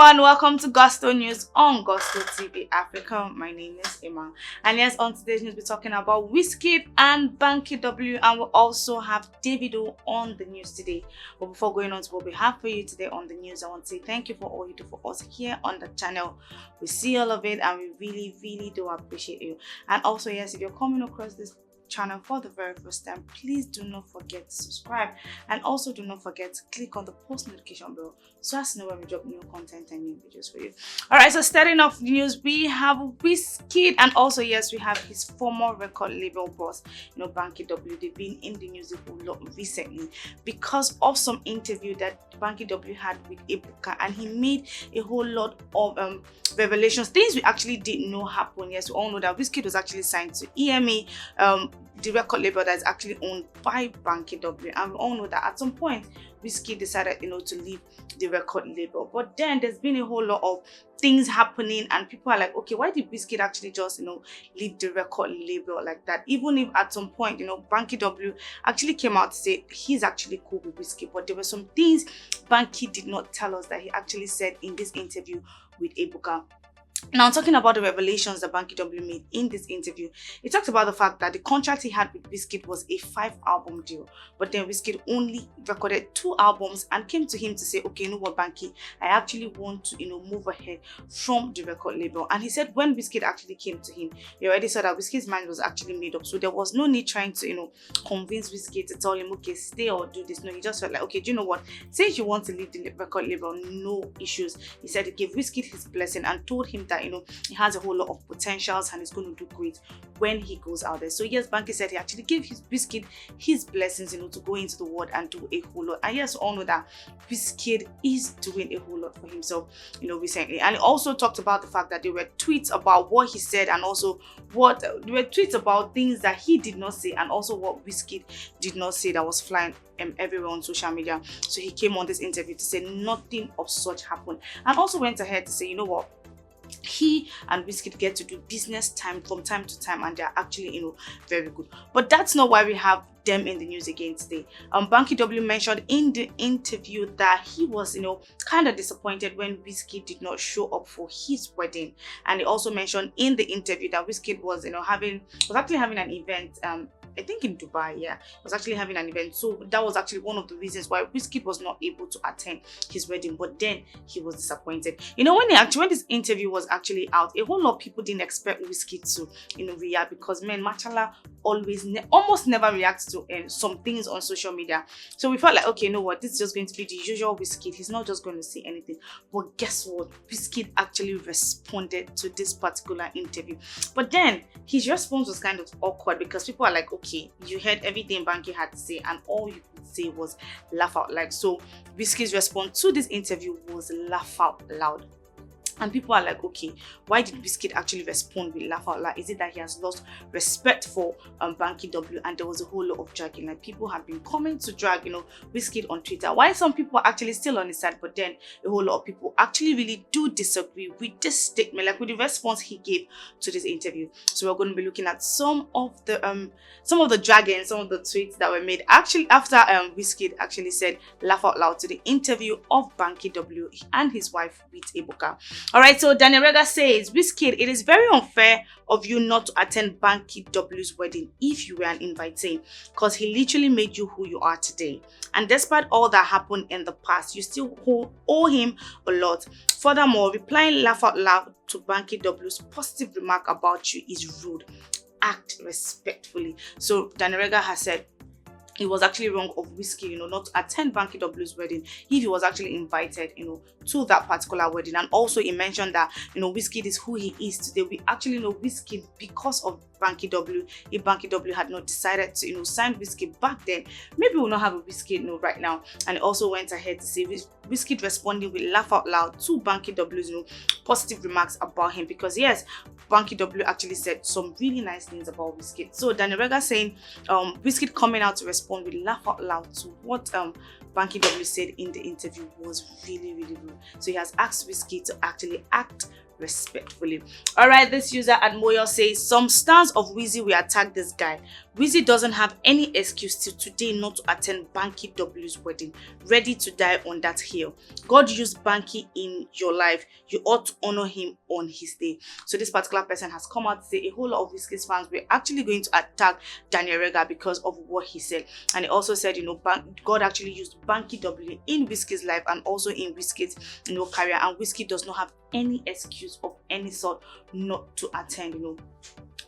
everyone, welcome to Gusto News on Gusto TV Africa. My name is Emma, and yes, on today's news we're talking about WIZKID and Banky W, and we'll also have Davido on the news today. But before going on to what we have for you today on the news, I want to say thank you for all you do for us here on the channel. We see all of it and we really do appreciate you. And also, yes, if you're coming across this channel for the very first time, please do not forget to subscribe, and also do not forget to click on the post notification bell so as to know when we drop new content and new videos for you. All right, so starting off the news, we have WIZKID, and also yes, we have his former record label boss, Banky W. They've been in the news a whole lot recently because of some interview that Banky W had with Ebuka, and he made a whole lot of revelations, things we actually didn't know happen. Yes, we all know that WIZKID was actually signed to EMA, the record label that is actually owned by Banky W, and we all know that at some point WIZKID decided to leave the record label. But then there's been a whole lot of things happening, and people are like, okay, why did WIZKID actually just leave the record label like that? Even if at some point Banky W actually came out to say he's actually cool with WIZKID, but there were some things Banky did not tell us that he actually said in this interview with Ebuka. Now, talking about the revelations that Banky W made in this interview, he talked about the fact that the contract he had with WIZKID was a 5-album deal, but then WIZKID only recorded 2 albums and came to him to say, okay, you know what, Banky, I actually want to move ahead from the record label. And he said when WIZKID actually came to him, he already saw that WIZKID's mind was actually made up, so there was no need trying to convince WIZKID to tell him, okay, stay or do this. No, he just felt like, okay, do you know what, since you want to leave the record label, no issues. He said he gave WIZKID his blessing and told him that he has a whole lot of potentials and he's going to do great when he goes out there. So yes, Banky said he actually gave his WIZKID his blessings to go into the world and do a whole lot. And yes, we all know that WIZKID is doing a whole lot for himself recently. And he also talked about the fact that there were tweets about what he said, and also there were tweets about things that he did not say, and also what WIZKID did not say that was flying everywhere on social media. So he came on this interview to say nothing of such happened, and also went ahead to say, you know what, he and WIZKID get to do business from time to time, and they're actually very good. But that's not why we have them in the news again today. Banky W mentioned in the interview that he was kind of disappointed when WIZKID did not show up for his wedding, and he also mentioned in the interview that WIZKID was actually having an event, I think in Dubai. Yeah, he was actually having an event, so that was actually one of the reasons why WIZKID was not able to attend his wedding. But then he was disappointed. When this interview was actually out, a whole lot of people didn't expect WIZKID to react, because Machala almost never reacts to some things on social media. So we felt like, okay, you know what, this is just going to be the usual WIZKID. He's not just going to say anything. But guess what, WIZKID actually responded to this particular interview. But then his response was kind of awkward, because people are like, okay, you heard everything Banky had to say and all you could say was laugh out loud. So WIZKID's response to this interview was laugh out loud. And people are like, okay, why did WIZKID actually respond with laugh out loud? Is it that he has lost respect for Banky W? And there was a whole lot of dragging. Like, people have been coming to drag, WIZKID on Twitter. Why some people are actually still on his side, but then a whole lot of people actually really do disagree with this statement, like with the response he gave to this interview. So we're going to be looking at some of the dragging, some of the tweets that were made actually after WIZKID actually said laugh out loud to the interview of Banky W and his wife with Ebuka. All right, so Daniel Rega says, WIZKID, it is very unfair of you not to attend Banky W's wedding if you were an invitee, because he literally made you who you are today. And despite all that happened in the past, you still owe him a lot. Furthermore, replying laugh out loud to Banky W's positive remark about you is rude. Act respectfully. So Daniel Rega has said it was actually wrong of WIZKID, not to attend Banky W's wedding if he was actually invited, to that particular wedding. And also he mentioned that, WIZKID is who he is today. We actually know WIZKID because of Banky W. If Banky W had not decided to, sign WIZKID back then, maybe we'll not have a WIZKID, right now. And he also went ahead to say WIZKID responding with laugh out loud to Banky W's, positive remarks about him, because yes, Banky W actually said some really nice things about WIZKID. So Daniel Rega saying, WIZKID coming out to respond with laugh out loud to what Banky W said in the interview was really, really rude. So he has asked WIZKID to actually act respectfully. All right, this user at Moyo says, some stars of Wizzy will attack this guy. Wizzy doesn't have any excuse till today not to attend Banky W's wedding. Ready to die on that hill. God used Banky in your life. You ought to honor him on his day. So this particular person has come out to say a whole lot of WIZKID's fans were actually going to attack Daniel Rega because of what he said. And he also said, God actually used Banky W in WIZKID's life and also in WIZKID's career, and WIZKID does not have any excuse of any sort not to attend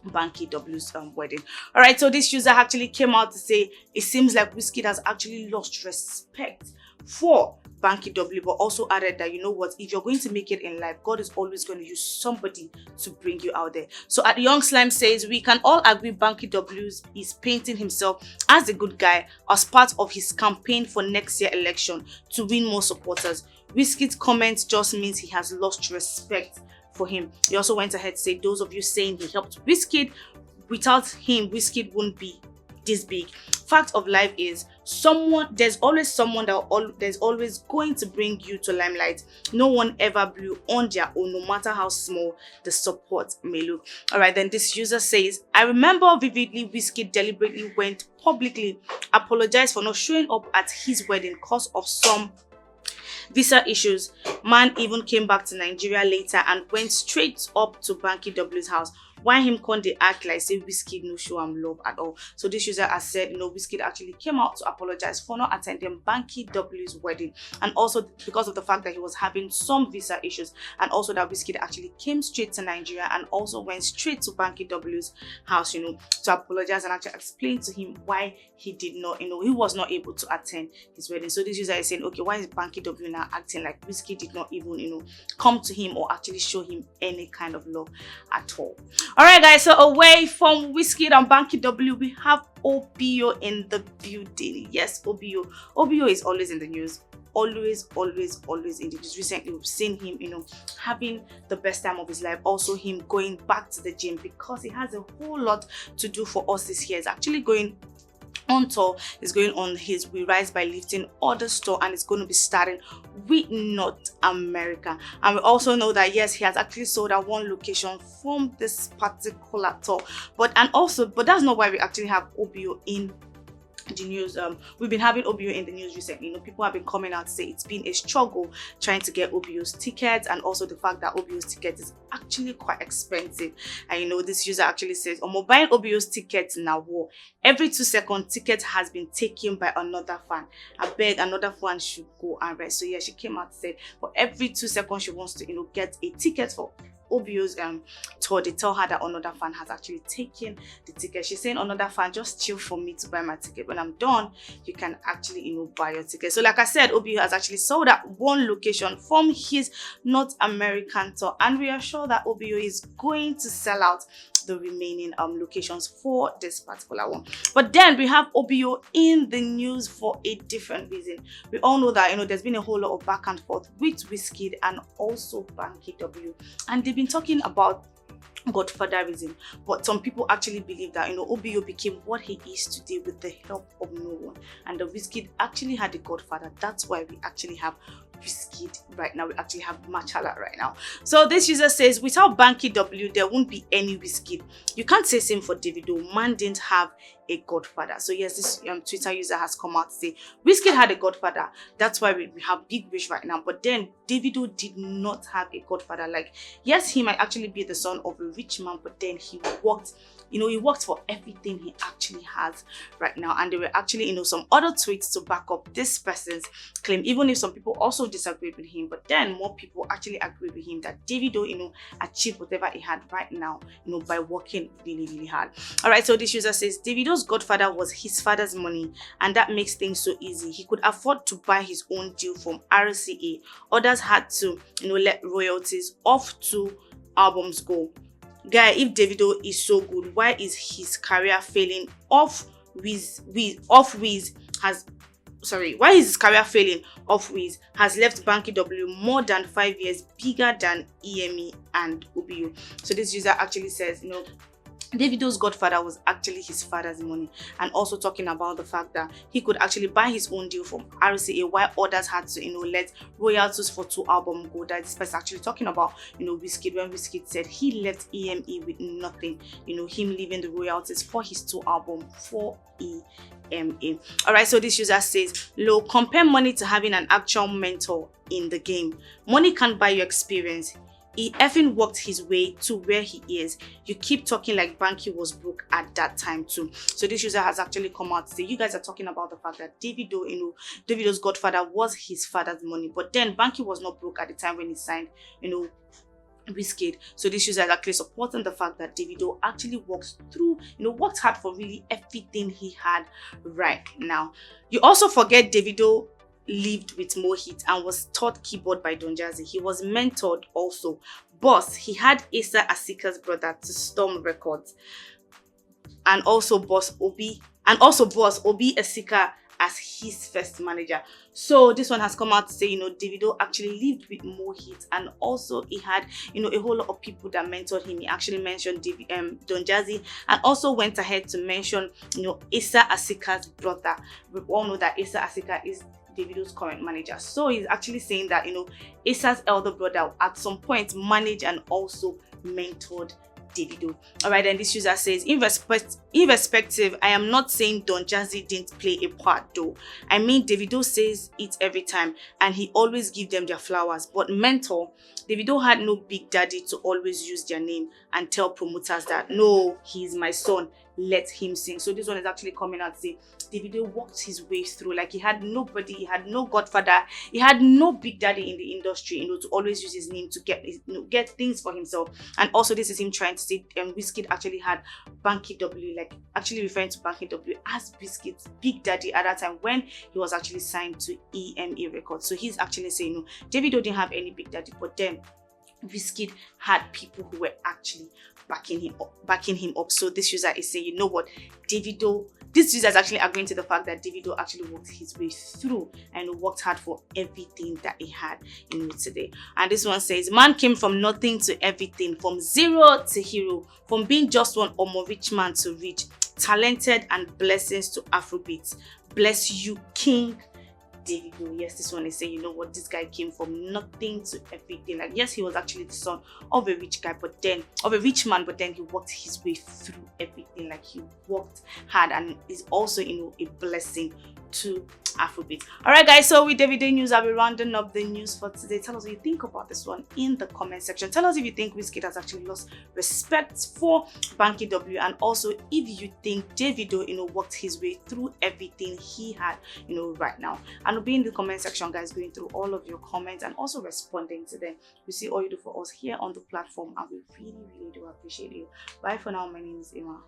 Banky W's wedding. All right, so this user actually came out to say it seems like WIZKID has actually lost respect for Banky W, but also added that, if you're going to make it in life, God is always going to use somebody to bring you out there. So at Young Slime says, we can all agree Banky W is painting himself as a good guy as part of his campaign for next year election to win more supporters. WIZKID's comments just means he has lost respect for him. He also went ahead to say, those of you saying he helped WIZKID, without him WIZKID wouldn't be this big. Fact of life is, there's always someone there's always going to bring you to limelight. No one ever blew on their own, no matter how small the support may look. All right, then this user says, I remember vividly WIZKID deliberately went publicly apologized for not showing up at his wedding because of some visa issues. Man even came back to Nigeria later and went straight up to Banky W's house. Why him can't they act like say WIZKID no show him love at all? So this user has said, WIZKID actually came out to apologize for not attending Banky W's wedding, and also because of the fact that he was having some visa issues, and also that WIZKID actually came straight to Nigeria and also went straight to Banky W's house, to apologize and actually explain to him why he did not, he was not able to attend his wedding. So this user is saying, okay, why is Banky W now acting like WIZKID did not even, come to him or actually show him any kind of love at all? All right, guys, so away from WIZKID and Banky W, we have Opio in the building. Yes, Opio is always in the news. Always in the news. Recently, we've seen him, having the best time of his life. Also, him going back to the gym because he has a whole lot to do for us this year. He's actually going on tour. Is going on his We Rise by Lifting Orders tour, and it's going to be starting with North America. And we also know that yes, he has actually sold out one location from this particular tour, but that's not why we actually have Opio in the news. We've been having Opio in the news recently. People have been coming out to say it's been a struggle trying to get Opio's tickets, and also the fact that Opio's ticket is actually quite expensive. And this user actually says, on buying Opio's tickets now, every 2 seconds ticket has been taken by another fan. I beg another fan should go and rest. So yeah, she came out and said for every 2 seconds she wants to get a ticket for Opio's tour. They tell her that another fan has actually taken the ticket. She's saying, another fan, just chill for me to buy my ticket. When I'm done, you can actually buy your ticket. So like I said, Opio has actually sold out one location from his North American tour, and we are sure that Opio is going to sell out the remaining locations for this particular one. But then we have Opio in the news for a different reason. We all know that there's been a whole lot of back and forth with WIZKID and also Banky W, and they've been talking about GodFatherism, but some people actually believe that Opio became what he is today with the help of no one, and the WIZKID actually had a godfather. That's why we actually have WIZKID right now. We actually have Machala right now. So this user says, without Banky W, there won't be any WIZKID. You can't say same for Davido. Man didn't have a godfather. So yes, this Twitter user has come out to say WIZKID had a godfather. That's why we have Big Wish right now. But then Davido did not have a godfather. Like, yes, he might actually be the son of a rich man, but then he worked he worked for everything he actually has right now. And there were actually some other tweets to back up this person's claim, even if some people also disagreed with him. But then more people actually agree with him that Davido achieved whatever he had right now by working really hard. All right, so this user says Davido's godfather was his father's money, and that makes things so easy. He could afford to buy his own deal from RCA. Others had to let royalties off 2 albums go. Guy, if Davido is so good, why is his career failing why is his career failing off Wiz has left Banky W more than 5 years bigger than EME and Opio. So this user actually says, Davido's godfather was actually his father's money, and also talking about the fact that he could actually buy his own deal from RCA while others had to, let royalties for 2 albums go. That this person actually talking about, WIZKID, when WIZKID said he left EME with nothing, him leaving the royalties for his 2 albums for EME. Alright, so this user says, "Lo, compare money to having an actual mentor in the game. Money can't buy your experience. He effing worked his way to where he is. You keep talking like Banky was broke at that time too." So this user has actually come out to say, you guys are talking about the fact that Davido, Davido's godfather was his father's money, but then Banky was not broke at the time when he signed, WIZKID. So this user is actually supporting the fact that Davido actually worked hard for really everything he had right now. You also forget Davido lived with more hits and was taught keyboard by Don Jazzy. He was mentored also. Boss, he had Asa Asika's brother to Storm Records, and also boss Obi Asika as his first manager. So this one has come out to say, Davido actually lived with more hits, and also he had, a whole lot of people that mentored him. He actually mentioned Don Jazzy, and also went ahead to mention, Asa Asika's brother. We all know that Asa Asika is Davido's current manager. So he's actually saying that, Asa's elder brother at some point managed and also mentored Davido. Alright, then this user says, irrespective, I am not saying Don Jazzy didn't play a part though. I mean, Davido says it every time and he always gives them their flowers. But mentor, Davido had no big daddy to always use their name and tell promoters that, no, he's my son, let him sing. So this one is actually coming out to say, Davido walked his way through. Like, he had nobody, he had no godfather, he had no big daddy in the industry, to always use his name to get things for himself. And also this is him trying to say WIZKID actually had Banky W, like actually referring to Banky W as WIZKID's big daddy at that time when he was actually signed to EME Records. So he's actually saying, Davido didn't have any big daddy, but then WIZKID had people who were actually backing him up. So this user is saying, you know what, this user is actually agreeing to the fact that Davido actually worked his way through and worked hard for everything that he had today. And this one says, man came from nothing to everything, from zero to hero, from being just one rich man to rich, talented, and blessings to Afrobeats. Bless you, King Davido. Yes, this one is saying, you know what, this guy came from nothing to everything. Like, yes, he was actually the son of a rich man, but then he worked his way through everything. Like, he worked hard and is also, a blessing to Afrobeat. Alright guys, so with Davido news, I'll be rounding up the news for today. Tell us what you think about this one in the comment section. Tell us if you think WIZKID has actually lost respect for Banky W, and also if you think Davido worked his way through everything he had right now. And I'll be in the comment section, guys, going through all of your comments and also responding to them. We see all you do for us here on the platform, and we really do appreciate you. Bye for now. My name is Emma.